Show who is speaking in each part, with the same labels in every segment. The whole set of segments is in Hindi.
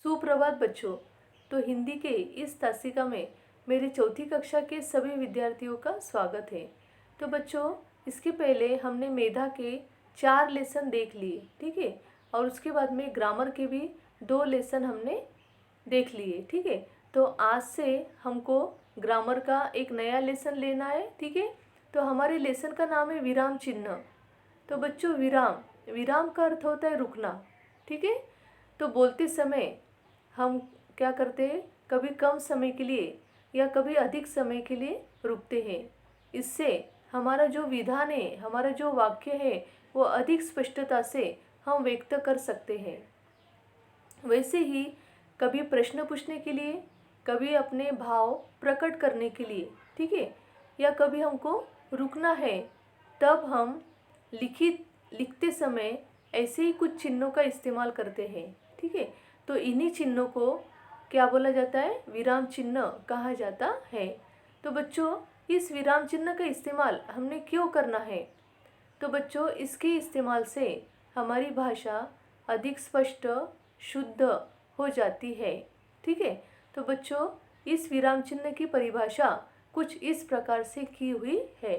Speaker 1: सुप्रभात बच्चों। तो हिंदी के इस तासिका में मेरी चौथी कक्षा के सभी विद्यार्थियों का स्वागत है। तो बच्चों, इसके पहले हमने मेधा के 4 लेसन देख लिए, ठीक है। और उसके बाद में ग्रामर के भी 2 लेसन हमने देख लिए, ठीक है। तो आज से हमको ग्रामर का एक नया लेसन लेना है, ठीक है। तो हमारे लेसन का नाम है विराम चिन्ह। तो बच्चों, विराम विराम का अर्थ होता है रुकना, ठीक है। तो बोलते समय हम क्या करते हैं, कभी कम समय के लिए या कभी अधिक समय के लिए रुकते हैं। इससे हमारा जो विधान है, हमारा जो वाक्य है, वो अधिक स्पष्टता से हम व्यक्त कर सकते हैं। वैसे ही कभी प्रश्न पूछने के लिए, कभी अपने भाव प्रकट करने के लिए, ठीक है, या कभी हमको रुकना है, तब हम लिखते समय ऐसे ही कुछ चिन्हों का इस्तेमाल करते हैं, ठीक है। तो इन्हीं चिन्हों को क्या बोला जाता है, विराम चिन्ह कहा जाता है। तो बच्चों, इस विराम चिन्ह का इस्तेमाल हमने क्यों करना है? तो बच्चों, इसके इस्तेमाल से हमारी भाषा अधिक स्पष्ट, शुद्ध हो जाती है, ठीक है। तो बच्चों, इस विराम चिन्ह की परिभाषा कुछ इस प्रकार से की हुई है।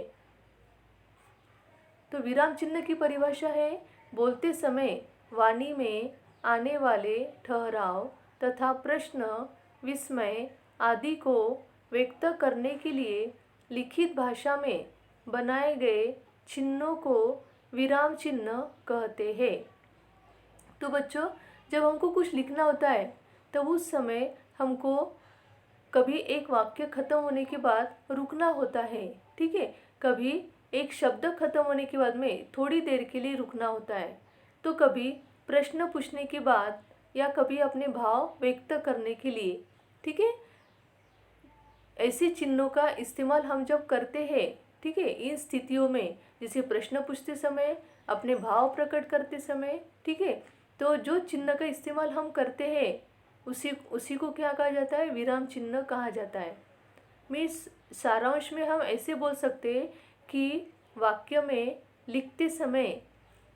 Speaker 1: तो विराम चिन्ह की परिभाषा है, बोलते समय वाणी में आने वाले ठहराव तथा प्रश्न, विस्मय आदि को व्यक्त करने के लिए लिखित भाषा में बनाए गए चिन्हों को विराम चिन्ह कहते हैं। तो बच्चों, जब हमको कुछ लिखना होता है तब उस समय हमको कभी एक वाक्य खत्म होने के बाद रुकना होता है, ठीक है। कभी एक शब्द खत्म होने के बाद में थोड़ी देर के लिए रुकना होता है। तो कभी प्रश्न पूछने के बाद या कभी अपने भाव व्यक्त करने के लिए, ठीक है। ऐसे चिन्हों का इस्तेमाल हम जब करते हैं, ठीक है, इन स्थितियों में, जैसे प्रश्न पूछते समय, अपने भाव प्रकट करते समय, ठीक है, तो जो चिन्ह का इस्तेमाल हम करते हैं उसी को क्या कहा जाता है, विराम चिन्ह कहा जाता है। मीन्स सारांश में हम ऐसे बोल सकते हैं कि वाक्य में लिखते समय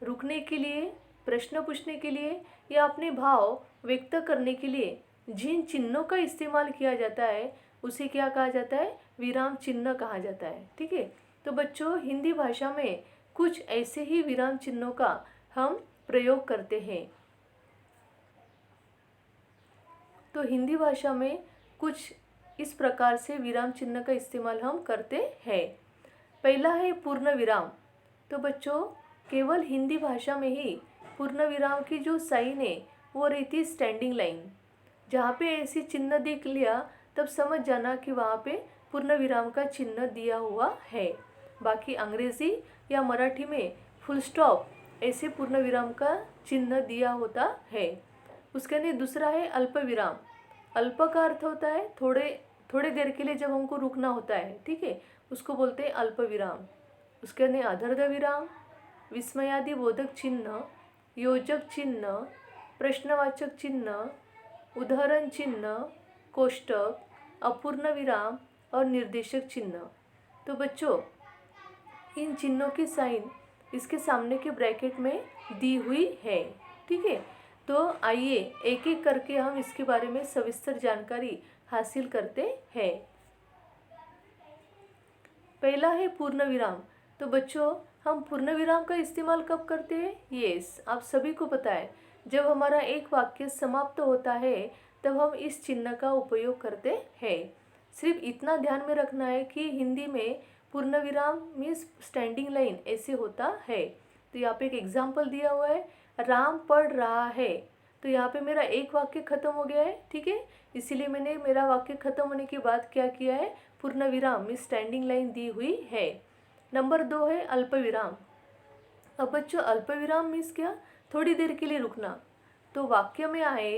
Speaker 1: रुकने के लिए, प्रश्न पूछने के लिए या अपने भाव व्यक्त करने के लिए जिन चिन्हों का इस्तेमाल किया जाता है उसे क्या कहा जाता है, विराम चिन्ह कहा जाता है, ठीक है। तो बच्चों, हिंदी भाषा में कुछ ऐसे ही विराम चिन्हों का हम प्रयोग करते हैं। तो हिंदी भाषा में कुछ इस प्रकार से विराम चिन्ह का इस्तेमाल हम करते हैं। पहला है पूर्ण विराम। तो बच्चों, केवल हिंदी भाषा में ही पूर्ण विराम की जो साइन है वो रहती है स्टैंडिंग लाइन। जहाँ पे ऐसी चिन्ह देख लिया तब समझ जाना कि वहाँ पे पूर्ण विराम का चिन्ह दिया हुआ है। बाकी अंग्रेज़ी या मराठी में फुल स्टॉप ऐसे पूर्ण विराम का चिन्ह दिया होता है। उसके लिए दूसरा है अल्प विराम। अल्प का अर्थ होता है थोड़े देर के लिए जब हमको रुकना होता है, ठीक है, उसको बोलते हैं अल्प विराम। उसके लिए अधर्ध विराम, विस्मयादि बोधक चिन्ह, योजक चिन्ह, प्रश्नवाचक चिन्ह, उदाहरण चिन्ह, कोष्टक, अपूर्ण विराम और निर्देशक चिन्ह। तो बच्चों, इन चिन्हों की साइन इसके सामने के ब्रैकेट में दी हुई है, ठीक है। तो आइए एक एक करके हम इसके बारे में सविस्तर जानकारी हासिल करते हैं। पहला है पूर्ण विराम। तो बच्चों, हम पूर्ण विराम का इस्तेमाल कब करते हैं? यस, आप सभी को पता है, जब हमारा एक वाक्य समाप्त होता है तब हम इस चिन्ह का उपयोग करते हैं। सिर्फ इतना ध्यान में रखना है कि हिंदी में पूर्ण विराम मीन्स स्टैंडिंग लाइन ऐसे होता है। तो यहाँ पे एक एग्जाम्पल दिया हुआ है, राम पढ़ रहा है। तो यहाँ पे मेरा एक वाक्य खत्म हो गया है, ठीक है, इसीलिए मैंने मेरा वाक्य खत्म होने के बाद क्या किया है, पूर्ण विराम मीन्स स्टैंडिंग लाइन दी हुई है। नंबर 2 है अल्प विराम। अब बच्चों, अल्प विराम मीन्स क्या, थोड़ी देर के लिए रुकना। तो वाक्य में आए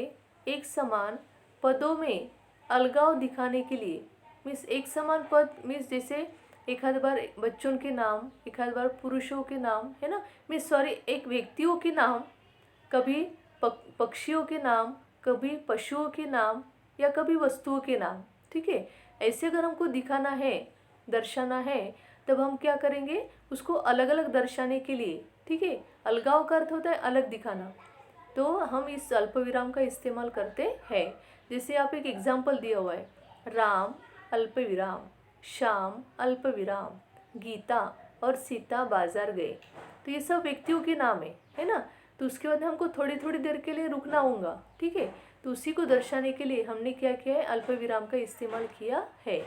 Speaker 1: एक समान पदों में अलगाव दिखाने के लिए, मीन्स एक समान पद मीन्स जैसे एक आध बार बच्चों के नाम, एक आध बार पुरुषों के नाम, है ना, मीन्स सॉरी एक व्यक्तियों के नाम, कभी पक्षियों के नाम, कभी पशुओं के नाम या कभी वस्तुओं के नाम, ठीक है। ऐसे अगर हमको दिखाना है, दर्शाना है, तब हम क्या करेंगे, उसको अलग अलग दर्शाने के लिए, ठीक है, अलगाव का अर्थ होता है अलग दिखाना। तो हम इस अल्पविराम का इस्तेमाल करते हैं। जैसे यहाँ पे एक एग्जाम्पल दिया हुआ है, राम अल्पविराम, श्याम अल्पविराम, गीता और सीता बाजार गए। तो ये सब व्यक्तियों के नाम है ना। तो उसके बाद हमको थोड़ी थोड़ी देर के लिए रुकना होगा, ठीक है। तो उसी को दर्शाने के लिए हमने क्या किया है, अल्पविराम का इस्तेमाल किया है।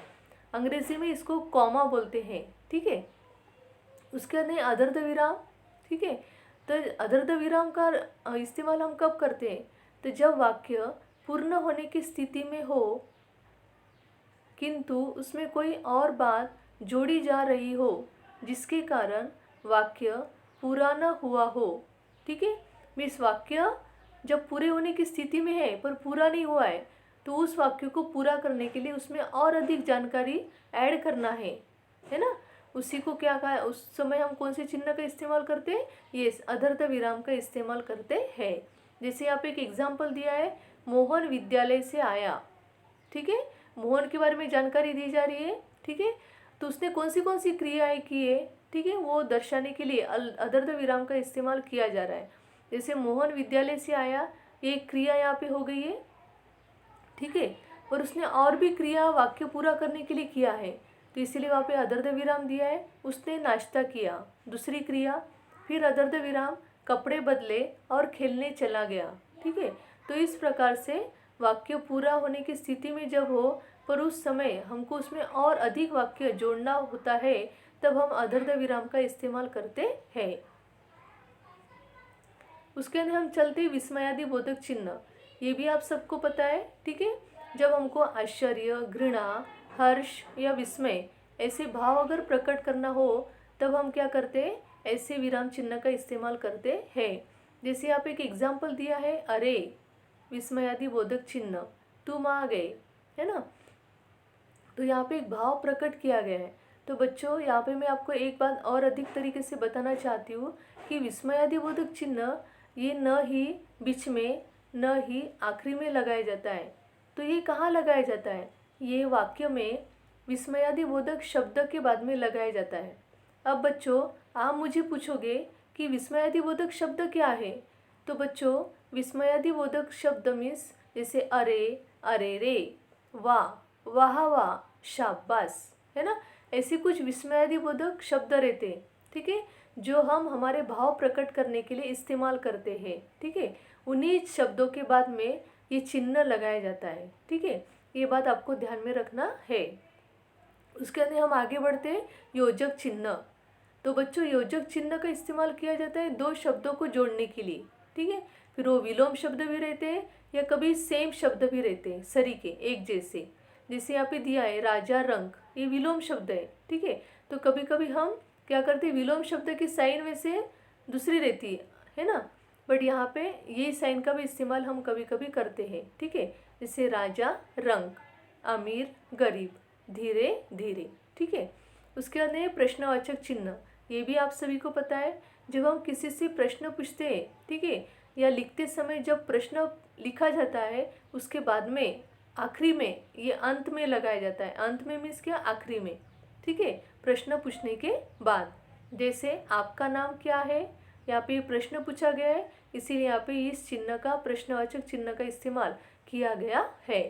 Speaker 1: अंग्रेजी में इसको कॉमा बोलते हैं, ठीक है। उसके बाद है अदर्ध विराम, ठीक है। तो अदर्ध विराम का इस्तेमाल हम कब करते हैं, तो जब वाक्य पूर्ण होने की स्थिति में हो किंतु उसमें कोई और बात जोड़ी जा रही हो जिसके कारण वाक्य पूरा न हुआ हो, ठीक है। मीन्स वाक्य जब पूरे होने की स्थिति में है पर पूरा नहीं हुआ है, तो उस वाक्य को पूरा करने के लिए उसमें और अधिक जानकारी ऐड करना है ना। उसी को क्या कहा, उस समय हम कौन से चिन्ह का इस्तेमाल करते हैं, ये अदर्ध विराम का इस्तेमाल करते हैं। जैसे यहाँ पे एक एग्जाम्पल दिया है, मोहन विद्यालय से आया, ठीक है। मोहन के बारे में जानकारी दी जा रही है, ठीक है। तो उसने कौन सी क्रियाएं की है, ठीक है, वो दर्शाने के लिए अदर्ध विराम का इस्तेमाल किया जा रहा है। जैसे मोहन विद्यालय से आया, ये क्रिया यहाँ पे हो गई है, ठीक है। और उसने और भी क्रिया वाक्य पूरा करने के लिए किया है, तो इसीलिए वहाँ पे अदर्ध विराम दिया है। उसने नाश्ता किया, दूसरी क्रिया। फिर अदर्ध विराम, कपड़े बदले और खेलने चला गया, ठीक है। तो इस प्रकार से वाक्य पूरा होने की स्थिति में जब हो पर उस समय हमको उसमें और अधिक वाक्य जोड़ना होता है, तब हम अदर्ध विराम का इस्तेमाल करते हैं। उसके अंदर हम चलते विस्मयादि बोधक चिन्ह, ये भी आप सबको पता है, ठीक है। जब हमको आश्चर्य, घृणा, हर्ष या विस्मय ऐसे भाव अगर प्रकट करना हो, तब हम क्या करते हैं, ऐसे विराम चिन्ह का इस्तेमाल करते हैं। जैसे आप एक एग्जाम्पल दिया है, अरे विस्मयादि बोधक चिन्ह, तुम आ गए, है ना। तो यहाँ पे एक भाव प्रकट किया गया है। तो बच्चों यहाँ पे मैं आपको एक बात और अधिक तरीके से बताना चाहती हूँ कि विस्मयादि बोधक चिन्ह ये न ही बीच में न ही आखिरी में लगाया जाता है। तो ये कहाँ लगाया जाता है, ये वाक्य में विस्मयादि बोधक शब्द के बाद में लगाया जाता है। अब बच्चों आप मुझे पूछोगे कि विस्मयादि बोधक शब्द क्या है, तो बच्चों विस्मयादि बोधक शब्द मीन्स जैसे अरे, अरे रे, वाह, वाह वाह, शाबाश, है ना। ऐसे कुछ विस्मयादि बोधक शब्द रहते हैं, ठीक है, जो हम हमारे भाव प्रकट करने के लिए इस्तेमाल करते हैं, ठीक है। उन्हीं शब्दों के बाद में ये चिन्ह लगाया जाता है, ठीक है। ये बात आपको ध्यान में रखना है। उसके अंदर हम आगे बढ़ते हैं, योजक चिन्ह। तो बच्चों योजक चिन्ह का इस्तेमाल किया जाता है दो शब्दों को जोड़ने के लिए, ठीक है। फिर वो विलोम शब्द भी रहते हैं या कभी सेम शब्द भी रहते हैं, सरीके एक जैसे। जैसे यहाँ पे दिया है राजा रंग, ये विलोम शब्द है, ठीक है। तो कभी कभी हम क्या करते हैं, विलोम शब्द की साइन वैसे दूसरी रहती है ना, बट यहाँ पे ये साइन का भी इस्तेमाल हम कभी कभी करते हैं, ठीक है। जैसे राजा रंग, अमीर गरीब, धीरे धीरे, ठीक है। उसके बाद है प्रश्नवाचक चिन्ह, ये भी आप सभी को पता है। जब हम किसी से प्रश्न पूछते हैं, ठीक है, या लिखते समय जब प्रश्न लिखा जाता है, उसके बाद में आखिरी में ये अंत में लगाया जाता है। अंत में मीन्स क्या, आखिरी में, ठीक है, प्रश्न पूछने के बाद। जैसे आपका नाम क्या है, यहाँ पे प्रश्न पूछा गया है, इसीलिए यहाँ पे इस चिन्ह का, प्रश्नवाचक चिन्ह का इस्तेमाल किया गया है।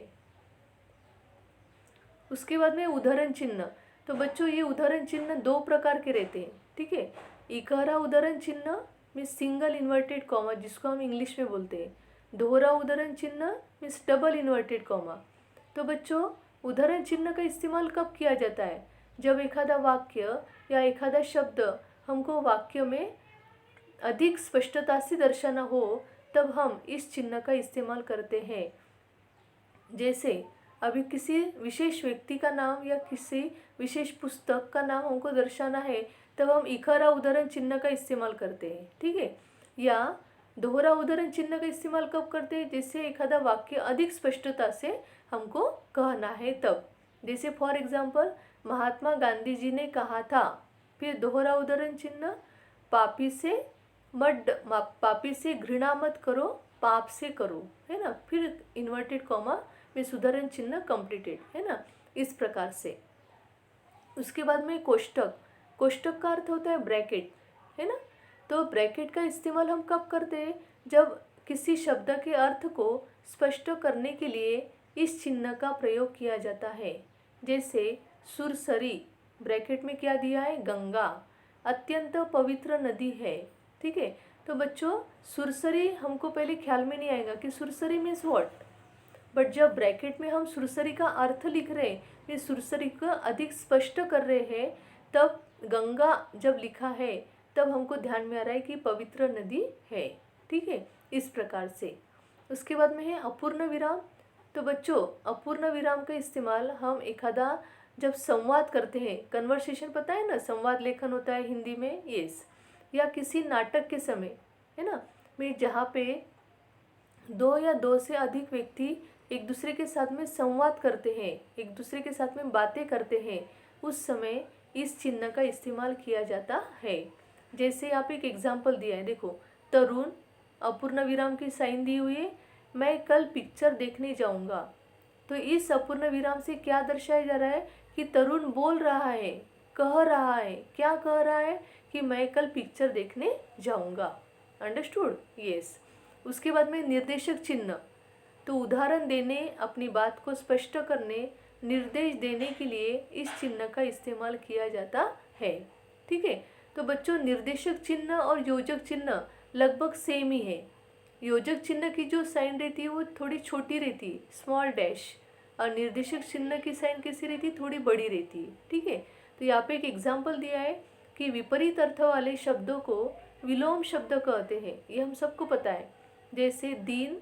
Speaker 1: उसके बाद में उदाहरण चिन्ह। तो बच्चों ये उदाहरण चिन्ह दो प्रकार के रहते हैं, ठीक है। इकहरा उदाहरण चिन्ह मीन्स सिंगल इन्वर्टेड कॉमा, जिसको हम इंग्लिश में बोलते हैं। दोहरा उदाहरण चिन्ह मीन्स डबल इन्वर्टेड कॉमा। तो बच्चों उदाहरण चिन्ह का इस्तेमाल कब किया जाता है, जब एखादा वाक्य या एखादा शब्द हमको वाक्य में अधिक स्पष्टता से दर्शाना हो, तब हम इस चिन्ह का इस्तेमाल करते हैं। जैसे अभी किसी विशेष व्यक्ति का नाम या किसी विशेष पुस्तक का नाम हमको दर्शाना है, तब हम इकहरा उदाहरण चिन्ह का इस्तेमाल करते हैं, ठीक है। या दोहरा उदाहरण चिन्ह का इस्तेमाल कब करते हैं, जैसे एखादा वाक्य अधिक स्पष्टता से हमको कहना है तब। जैसे फॉर एग्जाम्पल महात्मा गांधी जी ने कहा था, फिर दोहरा उदाहरण चिन्ह पापी से घृणा मत करो, पाप से करो, है ना। फिर इन्वर्टेड कॉमा में उदाहरण चिन्ह कंप्लीटेड, है ना, इस प्रकार से। उसके बाद में कोष्टक, कोष्टक का अर्थ होता है ब्रैकेट, है ना। तो ब्रैकेट का इस्तेमाल हम कब करते हैं, जब किसी शब्द के अर्थ को स्पष्ट करने के लिए इस चिन्ह का प्रयोग किया जाता है। जैसे सुरसरी, ब्रैकेट में क्या दिया है, गंगा, अत्यंत पवित्र नदी है। ठीक है, तो बच्चों सुरसरी हमको पहले ख्याल में नहीं आएगा कि सुरसरी मीन्स व्हाट, बट जब ब्रैकेट में हम सुरसरी का अर्थ लिख रहे हैं, ये सुरसरी को अधिक स्पष्ट कर रहे हैं, तब गंगा जब लिखा है तब हमको ध्यान में आ रहा है कि पवित्र नदी है। ठीक है, इस प्रकार से। उसके बाद में है अपूर्ण विराम। तो बच्चों अपूर्ण विराम का इस्तेमाल हम एखादा जब संवाद करते हैं, कन्वर्सेशन पता है ना, संवाद लेखन होता है हिंदी में, यस, या किसी नाटक के समय, है ना, में जहाँ पे दो या दो से अधिक व्यक्ति एक दूसरे के साथ में संवाद करते हैं, एक दूसरे के साथ में बातें करते हैं, उस समय इस चिन्ह का इस्तेमाल किया जाता है। जैसे यहाँ पे एक एग्जाम्पल दिया है, देखो, तरुण, अपूर्ण विराम की साइन दी हुई है, मैं कल पिक्चर देखने जाऊंगा। तो इस अपूर्ण विराम से क्या दर्शाया जा रहा है कि तरुण बोल रहा है, कह रहा है, क्या कह रहा है कि मैं कल पिक्चर देखने जाऊंगा। Understood, yes. उसके बाद में निर्देशक चिन्ह, तो उदाहरण देने, अपनी बात को स्पष्ट करने, निर्देश देने के लिए इस चिन्ह का इस्तेमाल किया जाता है। ठीक है, तो बच्चों निर्देशक चिन्ह और योजक चिन्ह लगभग सेम ही है। योजक चिन्ह की जो साइन रहती है वो थोड़ी छोटी रहती है, स्मॉल डैश, और निर्देशक चिन्ह की साइन कैसी रहती है, थोड़ी बड़ी रहती है। ठीक है, तो यहाँ पे एक एग्जाम्पल दिया है कि विपरीत अर्थ वाले शब्दों को विलोम शब्द कहते हैं, ये हम सबको पता है। जैसे दिन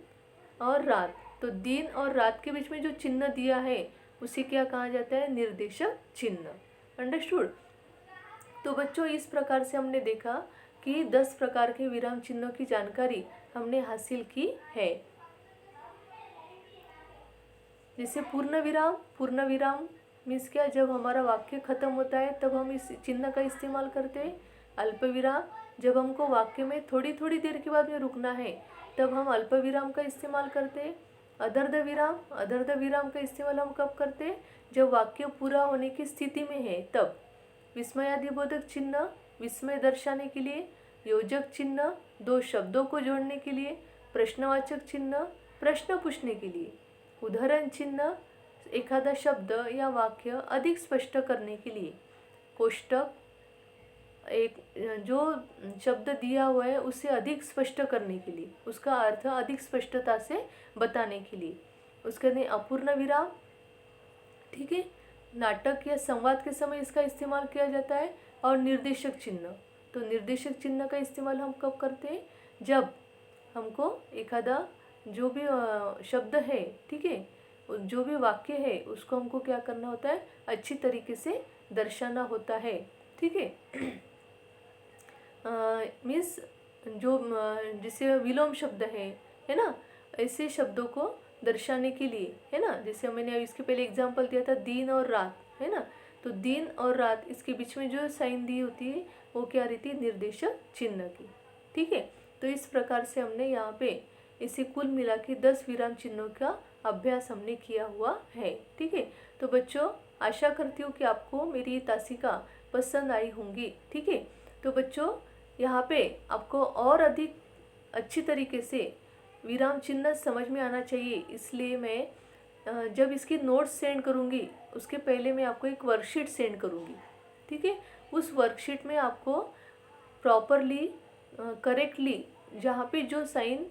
Speaker 1: और रात, तो दिन और रात के बीच में जो चिन्ह दिया है उसे क्या कहा जाता है, निर्देशक चिन्ह। अंडरस्टूड। तो बच्चों इस प्रकार से हमने देखा कि 10 प्रकार के विराम चिन्हों की जानकारी हमने हासिल की है। जैसे पूर्ण विराम, पूर्ण विराम मीन्स क्या, जब हमारा वाक्य खत्म होता है तब हम इस चिन्ह का इस्तेमाल करते हैं। अल्प विराम, जब हमको वाक्य में थोड़ी थोड़ी देर के बाद में रुकना है तब हम अल्प विराम का इस्तेमाल करते हैं। अदर्ध विराम, अदर्ध विराम का इस्तेमाल हम कब करते हैं, जब वाक्य पूरा होने की स्थिति में है तब। विस्मयादिबोधक चिन्ह, विस्मय दर्शाने के लिए। योजक चिन्ह, दो शब्दों को जोड़ने के लिए। प्रश्नवाचक चिन्ह, प्रश्न पूछने के लिए। उदाहरण चिन्ह, एखादा शब्द या वाक्य अधिक स्पष्ट करने के लिए। कोष्टक, एक जो शब्द दिया हुआ है उसे अधिक स्पष्ट करने के लिए, उसका अर्थ अधिक स्पष्टता से बताने के लिए। उसके बाद अपूर्ण विराम, ठीक है, नाटक या संवाद के समय इसका इस्तेमाल किया जाता है। और निर्देशक चिन्ह, तो निर्देशक चिन्ह का इस्तेमाल हम कब करते हैं, जब हमको एखादा जो भी शब्द है, ठीक है, जो भी वाक्य है उसको हमको क्या करना होता है, अच्छी तरीके से दर्शाना होता है। ठीक है, मीन्स जो जैसे विलोम शब्द है ना, ऐसे शब्दों को दर्शाने के लिए, है ना, जैसे मैंने इसके पहले एग्जांपल दिया था दिन और रात, है ना, तो दिन और रात इसके बीच में जो साइन दी होती है वो क्या रहती है, निर्देशक चिन्ह की। ठीक है, तो इस प्रकार से हमने यहाँ पे इसे कुल मिला के 10 विराम चिन्हों का अभ्यास हमने किया हुआ है। ठीक है, तो बच्चों आशा करती हूँ कि आपको मेरी ये तासिका पसंद आई होंगी। ठीक है, तो बच्चों यहाँ पे आपको और अधिक अच्छी तरीके से विराम चिन्ह समझ में आना चाहिए, इसलिए मैं जब इसकी नोट्स सेंड करूँगी उसके पहले मैं आपको एक वर्कशीट सेंड करूँगी। ठीक है, उस वर्कशीट में आपको प्रॉपरली करेक्टली जहाँ पे जो साइन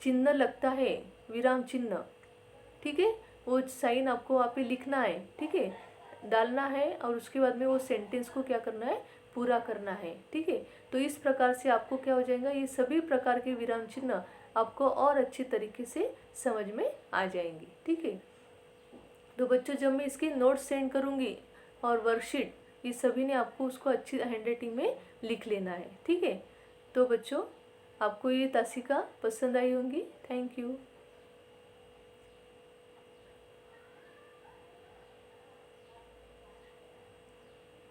Speaker 1: चिन्ह लगता है, विराम चिन्ह, ठीक है, वो साइन आपको वहाँ पे लिखना है। ठीक है, डालना है और उसके बाद में वो सेंटेंस को क्या करना है, पूरा करना है। ठीक है, तो इस प्रकार से आपको क्या हो जाएगा, ये सभी प्रकार के विराम चिन्ह आपको और अच्छे तरीके से समझ में आ जाएंगे। ठीक है, तो बच्चों जब मैं इसकी नोट्स सेंड करूँगी और वर्कशीट, ये सभी ने आपको उसको अच्छी हैंडराइटिंग में लिख लेना है। ठीक है, तो बच्चों आपको ये तासिका पसंद आई होंगी। Thank you.